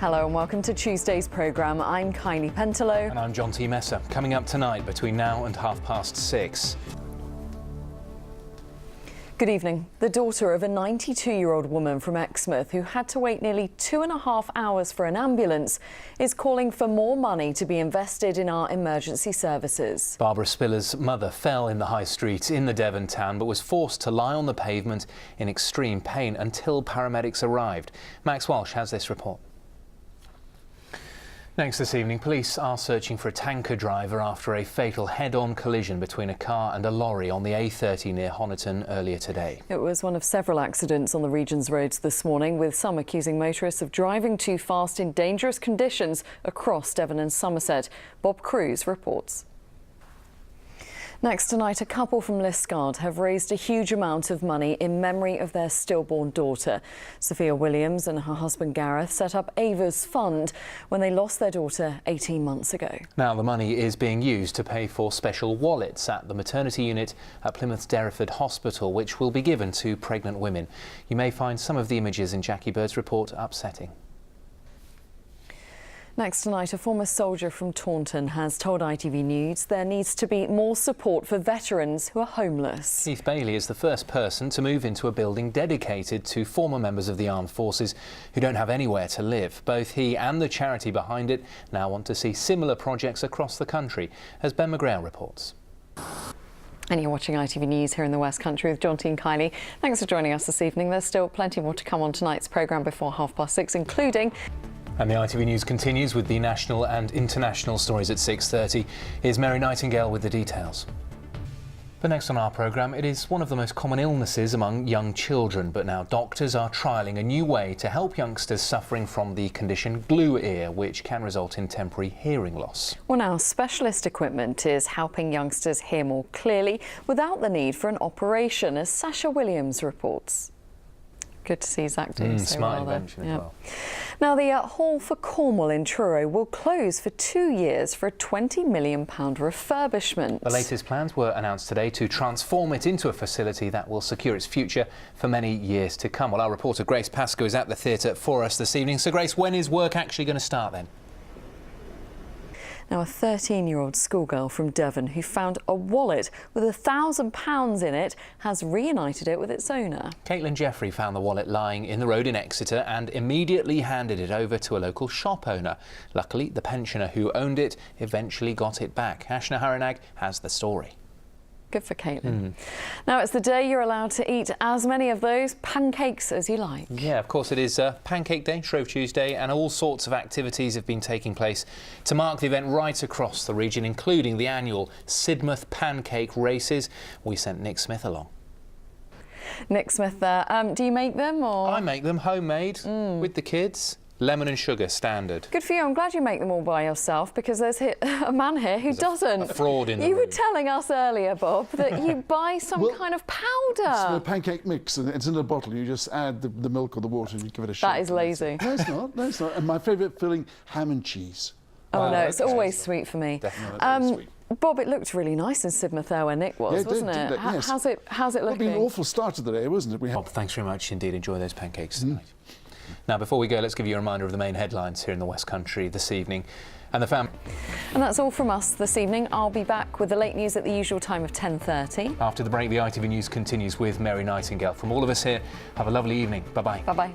Hello and welcome to Tuesday's programme. I'm Kylie Pentelow. And I'm John T. Messer. Coming up tonight between now and 6:30. Good evening. The daughter of a 92-year-old woman from Exmouth who had to wait nearly 2.5 hours for an ambulance is calling for more money to be invested in our emergency services. Barbara Spiller's mother fell in the high street in the Devon town but was forced to lie on the pavement in extreme pain until paramedics arrived. Max Walsh has this report. Next this evening, police are searching for a tanker driver after a fatal head-on collision between a car and a lorry on the A30 near Honiton earlier today. It was one of several accidents on the region's roads this morning, with some accusing motorists of driving too fast in dangerous conditions across Devon and Somerset. Bob Cruz reports. Next tonight, a couple from Liskeard have raised a huge amount of money in memory of their stillborn daughter. Sophia Williams and her husband Gareth set up Ava's Fund when they lost their daughter 18 months ago. Now the money is being used to pay for special wallets at the maternity unit at Plymouth Derriford Hospital, which will be given to pregnant women. You may find some of the images in Jackie Bird's report upsetting. Next tonight, a former soldier from Taunton has told ITV News there needs to be more support for veterans who are homeless. Keith Bailey is the first person to move into a building dedicated to former members of the armed forces who don't have anywhere to live. Both he and the charity behind it now want to see similar projects across the country, as Ben McGrail reports. And you're watching ITV News here in the West Country with John T and Kylie. Thanks for joining us this evening. There's still plenty more to come on tonight's programme before 6:30, including... And the ITV News continues with the national and international stories at 6:30. Here's Mary Nightingale with the details. But next on our programme, it is one of the most common illnesses among young children, but now doctors are trialling a new way to help youngsters suffering from the condition glue ear, which can result in temporary hearing loss. Well, now specialist equipment is helping youngsters hear more clearly without the need for an operation, as Sasha Williams reports. Good to see Zach doing so smart well invention as well. Now, the Hall for Cornwall in Truro will close for 2 years for a £20 million refurbishment. The latest plans were announced today to transform it into a facility that will secure its future for many years to come. Well, our reporter Grace Pascoe is at the theatre for us this evening. So, Grace, when is work actually going to start then? Now, a 13-year-old schoolgirl from Devon who found a wallet with £1,000 in it has reunited it with its owner. Caitlin Jeffrey found the wallet lying in the road in Exeter and immediately handed it over to a local shop owner. Luckily, the pensioner who owned it eventually got it back. Ashna Haranag has the story. Good for Caitlin. Now, it's the day you're allowed to eat as many of those pancakes as you like. Yeah, of course it is Pancake Day, Shrove Tuesday, and all sorts of activities have been taking place to mark the event right across the region, including the annual Sidmouth Pancake Races. We sent Nick Smith along. Nick Smith there. Do you make them or...? I make them homemade with the kids. Lemon and sugar, standard. Good for you. I'm glad you make them all by yourself, because there's a man here who doesn't. A fraud in the You room. were telling us earlier, Bob, that you buy some kind of powder. It's a pancake mix, and it's in a bottle. You just add the milk or the water and you give it a shake. That is lazy. No, it's not. No, it's not. And my favourite filling, ham and cheese. Oh, no, it's always sweet for me. Definitely sweet. Bob, it looked really nice in Sidmouth there where Nick was, Yeah, wasn't it? did, yes. How's it looking? It'll be an awful start to the day, wasn't it? Bob, thanks very much indeed. Enjoy those pancakes tonight. Now, before we go, let's give you a reminder of the main headlines here in the West Country this evening. And that's all from us this evening. I'll be back with the late news at the usual time of 10:30. After the break, the ITV News continues with Mary Nightingale. From all of us here, have a lovely evening. Bye-bye. Bye-bye.